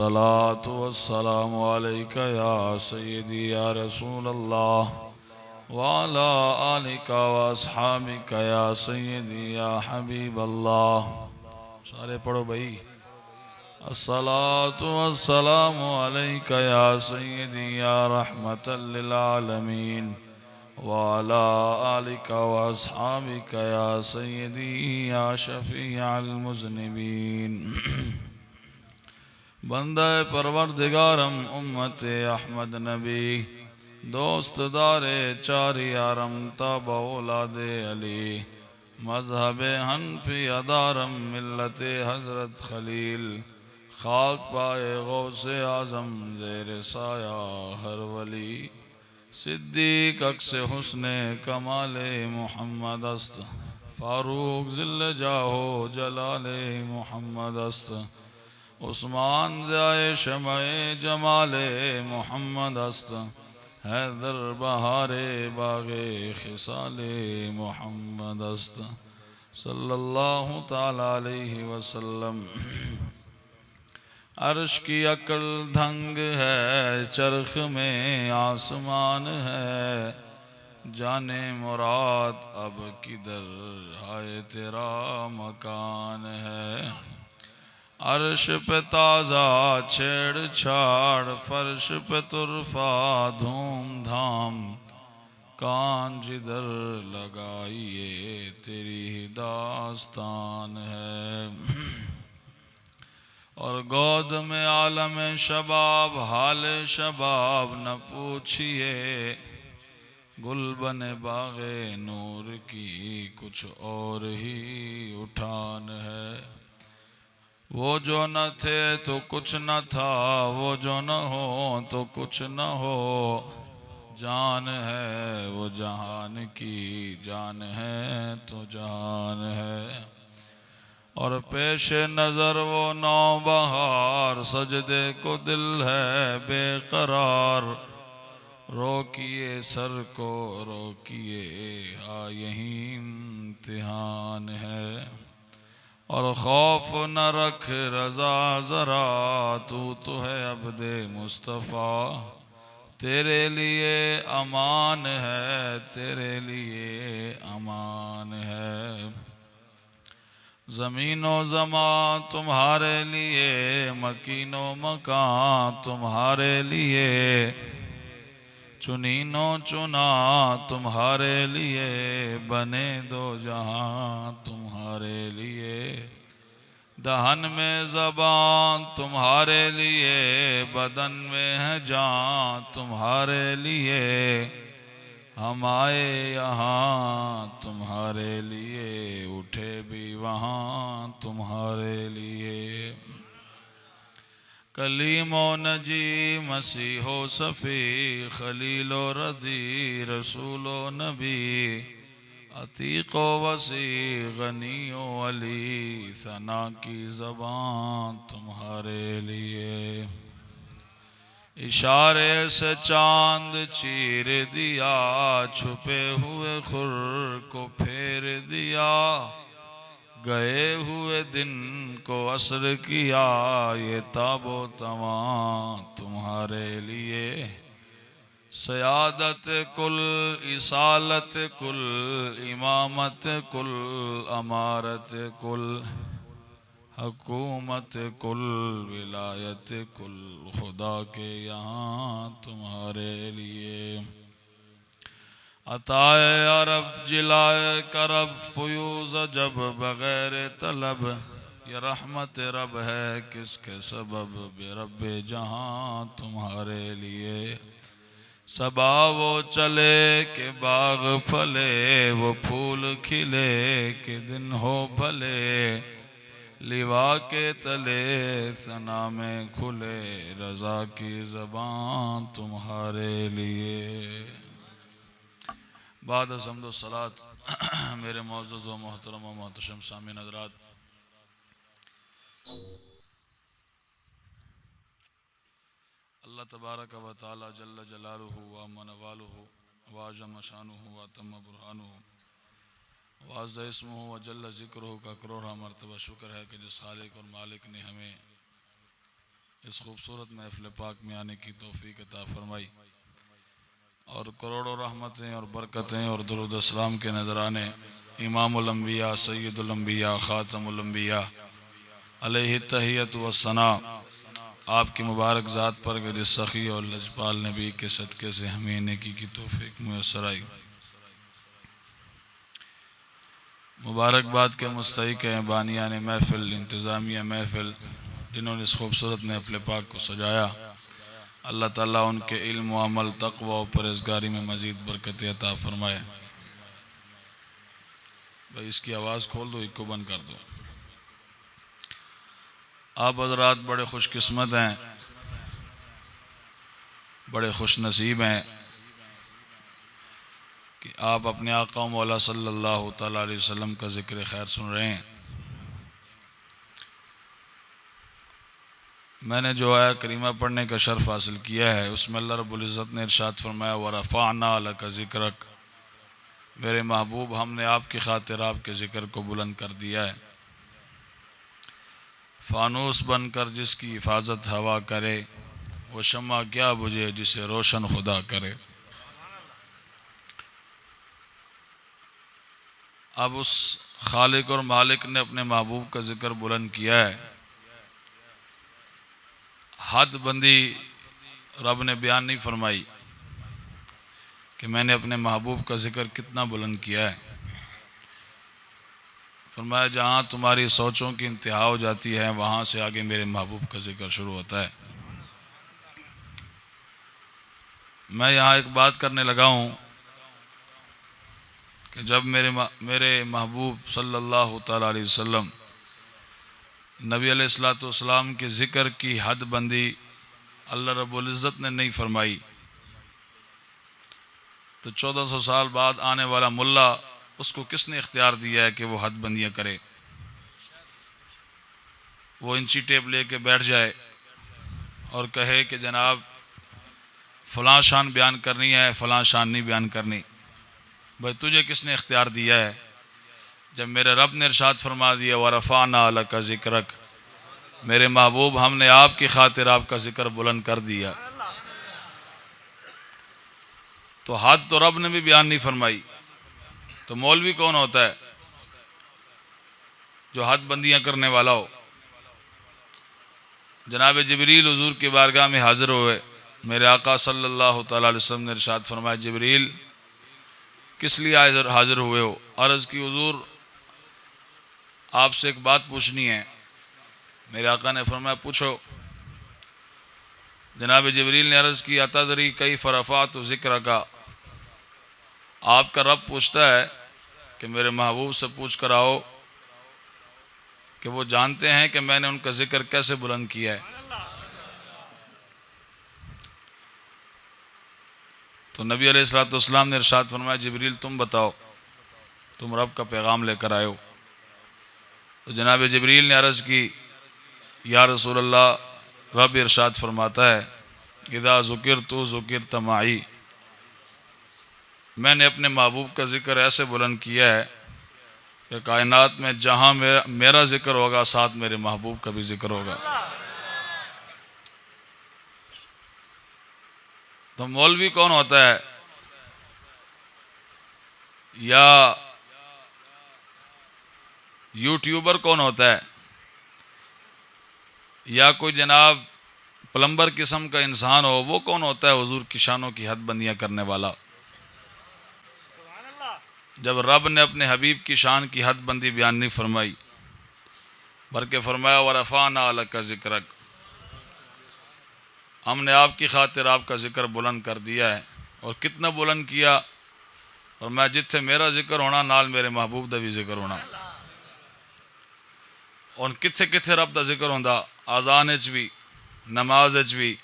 الصلاة والسلام عليك يا سيدي يا رسول الله وعلى آلك وأصحابك يا سيدي يا حبيب الله. سارے پڑھو بھائی. الصلاة والسلام عليك يا سيدي يا رحمة للعالمين وعلى آلك وأصحابك يا سيدي يا شفيع المذنبين. بندہ پروردگارم امت احمد نبی دوست دار چار یارم تاب اولاد علی مذہب حنفی ادارم ملت حضرت خلیل خاک پائے غوث اعظم زیر سایہ ہر ولی صدیق اکس حسن کمال محمد است فاروق ذل جاہو جلال محمد است عثمان ضیاء شمع جمال محمد است حیدر بہار باغ خصال محمد است صلی اللہ تعالی علیہ وسلم. عرش کی عقل دھنگ ہے چرخ میں آسمان ہے جانے مراد اب کدھر ہائے تیرا مکان ہے. عرش پہ تازہ چھیڑ چھاڑ فرش پہ طرفہ دھوم دھام کان جدھر لگائیے تیری ہی داستان ہے. اور گود میں عالم شباب حال شباب نہ پوچھئے گل بن باغ نور کی کچھ اور ہی اٹھان ہے. وہ جو نہ تھے تو کچھ نہ تھا وہ جو نہ ہو تو کچھ نہ ہو جان ہے وہ جہان کی جان ہے تو جہان ہے. اور پیش نظر وہ نو بہار سجدے کو دل ہے بے قرار روکیے سر کو روکیے ہاں یہی امتحان ہے. اور خوف نہ رکھ رضا ذرا تو ہے عبد مصطفیٰ تیرے لیے امان ہے تیرے لیے امان ہے. زمین و زمان تمہارے لیے مکین و مکان تمہارے لیے چنین و چنا تمہارے لیے بنے دو جہاں تمہارے لیے. دہن میں زبان تمہارے لیے بدن میں ہے جان تمہارے لیے ہم آئے یہاں تمہارے لیے اٹھے بھی وہاں تمہارے لیے. کلیم و نجی مسیح و صفی خلیل و رضی رسول و نبی عتیق و وسیع غنی و علی ثنا کی زبان تمہارے لیے. اشارے سے چاند چیر دیا چھپے ہوئے خور کو پھیر دیا گئے ہوئے دن کو عصر کیا یہ تاب و تواں تمہارے لیے. سیادت کل اصالت کل امامت کل امارت کل حکومت کل ولایت کل خدا کے یہاں تمہارے لیے. عطائے عرب جلائے کرب فیوز جب بغیر طلب یہ رحمت رب ہے کس کے سبب بے رب جہاں تمہارے لیے. صبا وہ چلے کہ باغ پھلے وہ پھول کھلے کہ دن ہو بھلے لوا کے تلے ثنا میں کھلے رضا کی زبان تمہارے لیے. بعد از حمد و صلاة میرے معزز و محترم و محتشم سامعین حضرات، اللہ تبارک و تعالی جل جلالہ و عم نوالہ و عظم شانہ و تم برہانہ وعز اسمہ و جل ذکرہ کا کروڑہ مرتبہ شکر ہے کہ جس خالق اور مالک نے ہمیں اس خوبصورت محفل پاک میں آنے کی توفیق عطا فرمائی، اور کروڑوں رحمتیں اور برکتیں اور درود السلام کے نذرانے امام الانبیاء سید الانبیاء خاتم الانبیاء علیہ التحیۃ والثناء آپ کی مبارک ذات پر کہ جس سخی اور لجپال نبی کے صدقے سے ہمیں نیکی کی توفیق میسر آئی۔ مبارکباد کے مستحق ہیں بانیان محفل، انتظامیہ محفل، جنہوں نے اس خوبصورت محفل پاک کو سجایا۔ اللہ تعالیٰ ان کے علم و عمل، تقوی و پرہیزگاری میں مزید برکت عطا فرمائے۔ بھائی اس کی آواز کھول دو، ایک کو بند کر دو۔ آپ حضرات بڑے خوش قسمت ہیں، بڑے خوش نصیب ہیں کہ آپ اپنے آقا و مولا صلی اللہ تعالیٰ علیہ وسلم کا ذکر خیر سن رہے ہیں۔ میں نے جو آیہ کریمہ پڑھنے کا شرف حاصل کیا ہے، اس میں اللہ رب العزت نے ارشاد فرمایا وَرَفَعْنَا لَكَ ذِكْرَكَ، میرے محبوب ہم نے آپ کی خاطر آپ کے ذکر کو بلند کر دیا ہے۔ فانوس بن کر جس کی حفاظت ہوا کرے، وہ شمع کیا بجھے جسے روشن خدا کرے۔ اب اس خالق اور مالک نے اپنے محبوب کا ذکر بلند کیا ہے، حد بندی رب نے بیان نہیں فرمائی کہ میں نے اپنے محبوب کا ذکر کتنا بلند کیا ہے۔ فرمایا جہاں تمہاری سوچوں کی انتہا ہو جاتی ہے وہاں سے آگے میرے محبوب کا ذکر شروع ہوتا ہے۔ میں یہاں ایک بات کرنے لگا ہوں کہ جب میرے محبوب صلی اللہ تعالیٰ علیہ وسلم نبی علیہ السلام کے ذکر کی حد بندی اللہ رب العزت نے نہیں فرمائی، تو 1400 سال بعد آنے والا ملا اس کو کس نے اختیار دیا ہے کہ وہ حد بندیاں کرے؟ وہ انچی ٹیپ لے کے بیٹھ جائے اور کہے کہ جناب فلاں شان بیان کرنی ہے، فلاں شان نہیں بیان کرنی۔ بھائی تجھے کس نے اختیار دیا ہے؟ جب میرے رب نے ارشاد فرما دیا وَرَفَعْنَا لَكَ ذِكْرَكَ، میرے محبوب ہم نے آپ کی خاطر آپ کا ذکر بلند کر دیا، تو حد تو رب نے بھی بیان نہیں فرمائی، تو مولوی کون ہوتا ہے جو حد بندیاں کرنے والا ہو؟ جناب جبریل حضور کی بارگاہ میں حاضر ہوئے، میرے آقا صلی اللہ تعالیٰ علیہ وسلم نے ارشاد فرمایا جبریل کس لیے حاضر ہوئے ہو؟ عرض کی حضور آپ سے ایک بات پوچھنی ہے۔ میرے آقا نے فرمایا پوچھو۔ جناب جبریل نے عرض کی اتدری کیف رفعت ذکرک، آپ کا رب پوچھتا ہے کہ میرے محبوب سے پوچھ کر آؤ کہ وہ جانتے ہیں کہ میں نے ان کا ذکر کیسے بلند کیا ہے۔ تو نبی علیہ السلام نے ارشاد فرمایا جبریل تم بتاؤ، تم رب کا پیغام لے کر آئے ہو۔ تو جناب جبریل نے عرض کی یا رسول اللہ، رب ارشاد فرماتا ہے اذا ذکرت ذکرت معی، میں نے اپنے محبوب کا ذکر ایسے بلند کیا ہے کہ کائنات میں جہاں میرا ذکر ہوگا ساتھ میرے محبوب کا بھی ذکر ہوگا۔ تو مولوی کون ہوتا ہے یا یوٹیوبر کون ہوتا ہے یا کوئی جناب پلمبر قسم کا انسان ہو، وہ کون ہوتا ہے حضور کی شانوں کی حد بندیاں کرنے والا؟ جب رب نے اپنے حبیب کی شان کی حد بندی بیان نہیں فرمائی بلکہ فرمایا وَرَفَعْنَا لَكَ ذِكْرَكَ، ہم نے آپ کی خاطر آپ کا ذکر بلند کر دیا ہے۔ اور کتنا بلند کیا؟ فرمایا جتھے میرا ذکر ہونا نال میرے محبوب دا بھی ذکر ہونا۔ اور کتھے کتھے رب دا ذکر ہوندا؟ آذان وچ بھی، نماز وچ بھی،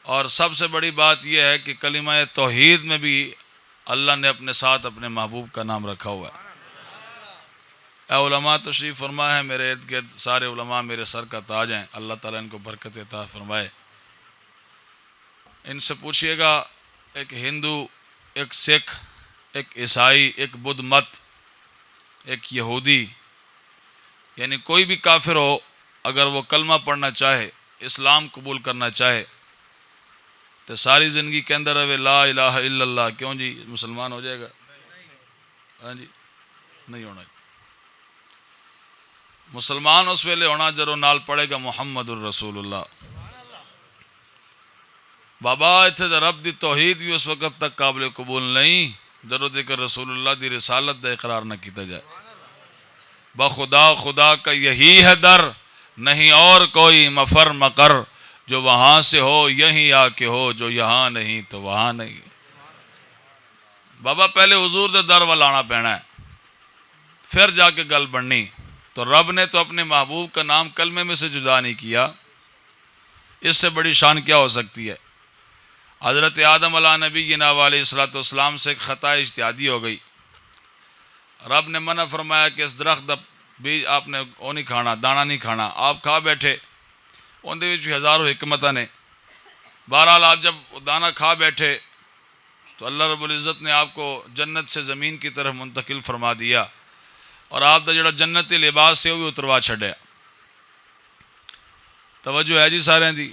اور سب سے بڑی بات یہ ہے کہ کلمہ توحید میں بھی اللہ نے اپنے ساتھ اپنے محبوب کا نام رکھا ہوا ہے۔ اے علماء تشریف فرما ہے، میرے ارد گرد سارے علماء میرے سر کا تاج ہیں، اللہ تعالیٰ ان کو برکت عطا فرمائے۔ ان سے پوچھئے گا، ایک ہندو، ایک سکھ، ایک عیسائی، ایک بدھ مت، ایک یہودی، یعنی کوئی بھی کافر ہو، اگر وہ کلمہ پڑھنا چاہے، اسلام قبول کرنا چاہے تو ساری زندگی کے اندر رہے لا الہ الا اللہ، کیوں جی مسلمان ہو جائے گا؟ ہاں جی نہیں ہونا۔ مسلمان اس ویلے ہونا جدوں نال پڑھے گا محمد الرسول اللہ۔ بابا اتنے دا رب دی توحید بھی اس وقت تک قابل قبول نہیں جدوں تک رسول اللہ دی رسالت دا اقرار نہ کیتا جائے۔ بخدا خدا کا یہی ہے در، نہیں اور کوئی مفر مقر، جو وہاں سے ہو یہیں آ کے ہو، جو یہاں نہیں تو وہاں نہیں۔ بابا پہلے حضور دے در وال آنا پینا ہے، پھر جا کے گل بننی۔ تو رب نے تو اپنے محبوب کا نام کلمے میں سے جدا نہیں کیا، اس سے بڑی شان کیا ہو سکتی ہے؟ حضرت آدم علیہ نبی علیہ الصلوۃ والسلام سے ایک خطا اجتہادی ہو گئی۔ رب نے منع فرمایا کہ اس درخت دا بیج آپ نے وہ نہیں کھانا، دانا نہیں کھانا، آپ کھا بیٹھے، ان دے وچ ہزاروں حکمتاں نے۔ بہرحال آپ جب دانا کھا بیٹھے تو اللہ رب العزت نے آپ کو جنت سے زمین کی طرف منتقل فرما دیا، اور آپ دا جڑا جنتی لباس ہے وہ بھی اتروا چھڑیا۔ توجہ ہے جی سارے دی؟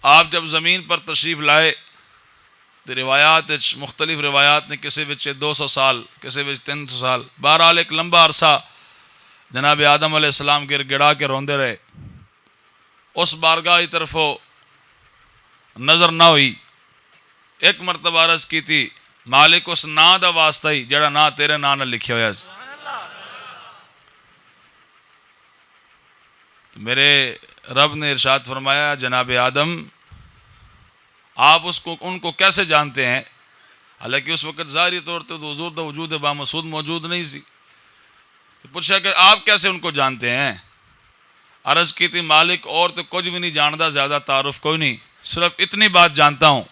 آپ جب زمین پر تشریف لائے تو روایات مختلف روایات نے کسی وچ 200 سال، کسی وچ 300 سال، بہرحال ایک لمبا عرصہ جناب آدم علیہ السلام گر گڑا کے روندے رہے۔ اس بارگاہ کی طرف نظر نہ ہوئی۔ ایک مرتبہ عرض کی تھی مالک اس نا دا واسطہ ہی جڑا نا تیرے نا نہ لکھیا ہوا ہے۔ میرے رب نے ارشاد فرمایا جناب آدم آپ ان کو کیسے جانتے ہیں؟ حالانکہ اس وقت ظاہری طور پہ تو حضور دا وجود بامسعود موجود نہیں سی۔ پوچھا کہ آپ کیسے ان کو جانتے ہیں؟ عرض کی تھی مالک اور تو کچھ بھی نہیں جانتا، زیادہ تعارف کوئی نہیں، صرف اتنی بات جانتا ہوں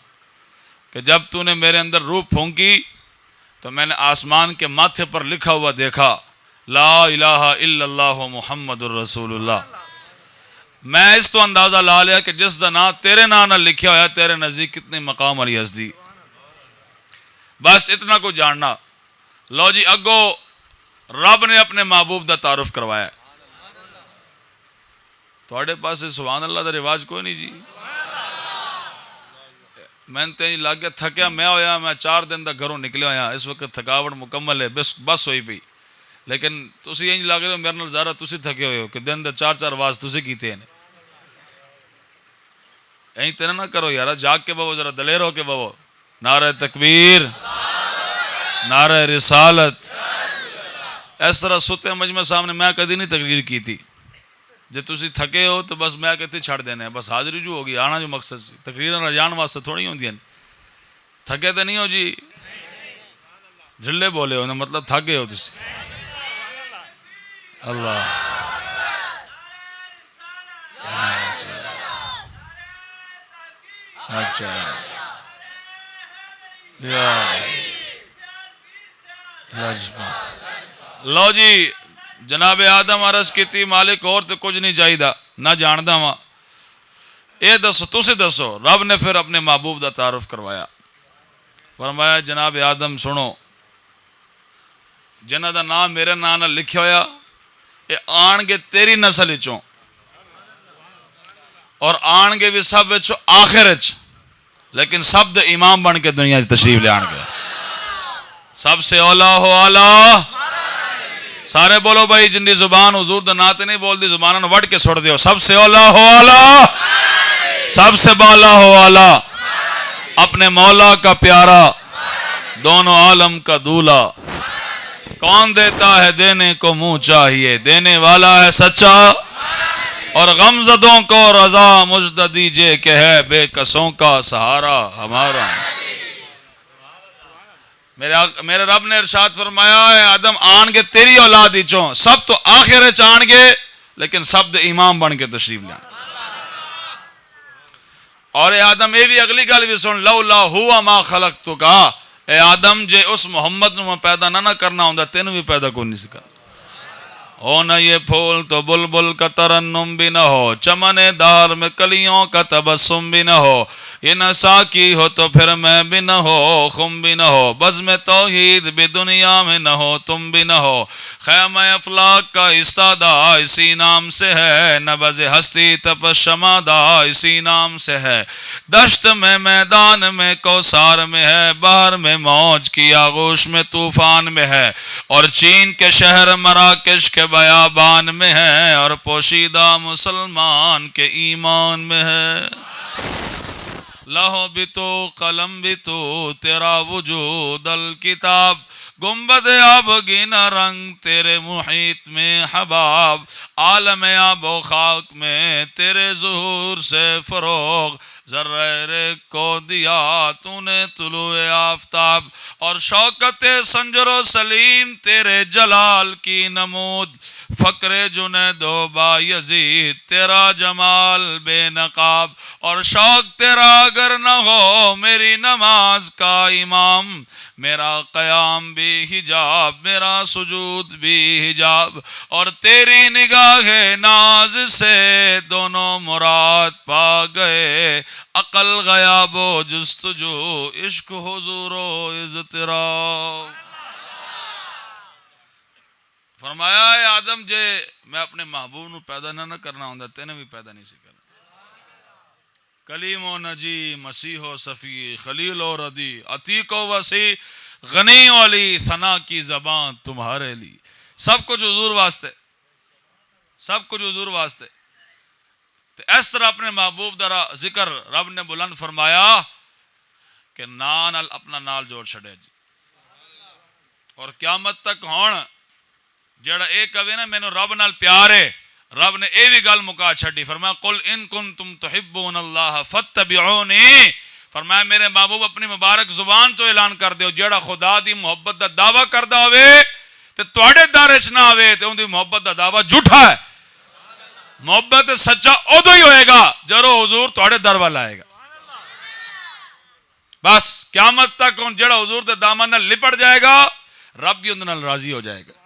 کہ جب تو نے میرے اندر روح پھونکی تو میں نے آسمان کے ماتھے پر لکھا ہوا دیکھا لا الہ الا اللہ محمد الرسول اللہ۔ میں اس تو اندازہ لا لیا کہ جس دا نا تیرے نا نہ لکھیا ہوا ہے تیرے نزدیک کتنے مقام علی ہستی۔ بس اتنا کو جاننا۔ لو جی اگو رب نے اپنے محبوب دا تعارف کروایا۔ تھوڑے پاس سبحان اللہ دا رواج کوئی نہیں جی۔ میں تے لگ گیا تھکیا میں ہویا، میں 4 دن دا گھروں نکلے ہویا، اس وقت تھکاوٹ مکمل ہے، بس ہوئی پئی، لیکن تسی یہ لگ رہے ہو میرے نال زیادہ تسی تھکے ہوئے ہو کہ دن دا 4 واز تسی کیتے ہیں۔ این تیرا نہ کرو یارا، جاگ کے بابو، ذرا دلیر ہو کے بابو۔ نعرہ تکبیر، نعرہ رسالت۔ اس طرح ستے مجمع سامنے میں کدی نہیں تقریر کی تھی۔ جب تسی تھکے ہو تو بس میں کہتے چھڑ دینے ہیں، بس حاضری جو ہوگی آنا جو مقصد سی، تقریر نہ جان واسطے تھوڑی ہوندی ہیں۔ تھکے تو نہیں ہو جی؟ جھلے بولے ہو نا، مطلب تھکے ہو تسی۔ اللہ اچھا لو جی جناب آدم عرض کی تھی مالک اور تو کچھ نہیں چاہیے نہ جاندا ہاں، اے دسو تسی دسو۔ رب نے پھر اپنے محبوب دا تعارف کروایا، فرمایا جناب آدم سنو، جنہ دا نام میرے نام نہ لکھیا ہویا اے آن گے تیری نسل وچوں، اور آن گے بھی سب وچوں آخر وچ، لیکن سب دے امام بن کے دنیا سے تشریف لے آن گے۔ سب سے اولا ہو اعلیٰ، سارے بولو بھائی، جن دی زبان حضور دا نات نہیں بول دی زبانوں نے وڈ کے چھوڑ دیو۔ سب سے اولا ہو اعلیٰ، سب سے بالا ہو اعلیٰ، اپنے مولا کا پیارا، دونوں عالم کا دولا۔ کون دیتا ہے دینے کو منہ چاہیے، دینے والا ہے سچا، اور غمزدوں کو رضا مجد دیجئے کہ ہے بے کسوں کا سہارا ہمارا۔ میرے رب نے ارشاد فرمایا ہے آدم آن گے تیری اولاد چوں، سب تو آخر آن گے لیکن سب دے امام بن کے تشریف لے۔ اور اے آدم یہ بھی اگلی گل بھی سن، لولا ہوا ما خلقتک، اے آدم جے اس محمد نو میں پیدا نہ کرنا ہوندا تینوں بھی پیدا کوئی نہیں سکتا۔ ہو نہ یہ پھول تو بلبل کا ترنم بھی نہ ہو، چمن دار میں کلیوں کا تبسم بھی نہ ہو، یہ نہ ساکی ہو تو پھر میں بھی نہ ہو، خم بھی نہ ہو، بزم توحید بھی دنیا میں نہ ہو، تم بھی نہ ہو، خیمہ افلاک کا استادہ اسی نام سے ہے، نبض ہستی تپس شمادہ اسی نام سے ہے، دشت میں میدان میں کوثر میں ہے، بحر میں موج کی آغوش میں طوفان میں ہے، اور چین کے شہر مراکش کے بیابان میں ہے، اور پوشیدہ مسلمان کے ایمان میں ہے، لہو بھی تو قلم بھی تو تیرا وجود الکتاب، گنبد آبگینہ رنگ تیرے محیط میں حباب، عالم آب و خاک میں تیرے ظہور سے فروغ، ذرہ ریگ کو دیا تو نے طلوع آفتاب، اور شوکت سنجر و سلیم تیرے جلال کی نمود، فقر جنید و بایزید تیرا جمال بے نقاب، اور شوق تیرا اگر نہ ہو میری نماز کا امام، میرا قیام بھی حجاب میرا سجود بھی حجاب، اور تیری نگاہ ناز سے دونوں مراد پا گئے، عقل غیاب و جستجو عشق حضور و اضطراب۔ فرمایا اے آدم جے میں اپنے محبوب نو پیدا نہ کرنا ہوں تینے بھی پیدا نہیں سی کرنا، کلیم و نجی مسیح و صفی خلیل و ردی عتیق و وسیع غنی و علی ثنا کی زبان تمہارے لی، سب کچھ حضور واسطے، سب کچھ حضور واسطے۔ تو اس طرح اپنے محبوب درا ذکر رب نے بلند فرمایا کہ نال اپنا نال جوڑ چھڑے جی، اور قیامت تک ہون جڑا ایک کہے نا مینوں رب نال پیار ہے، رب نے اے بھی گل مکا چھڑی، فرمایا قل ان کنتم تحبون اللہ فاتبعونی، فرمایا میرے محبوب اپنی مبارک زبان تو اعلان کر دیو جیڑا خدا دی محبت دا دعویٰ کردا ہوئے تے تواڈے دارے چ نہ آوے تے اون دی محبت دا دعویٰ جھوٹا ہے، محبت سچا ادو ہی ہوئے گا جدوں حضور تواڈے در ول آئے گا، بس قیامت تک جیڑا حضور دے دامن نال لپٹ جائے گا رب بھی اون نال راضی ہو جائے گا۔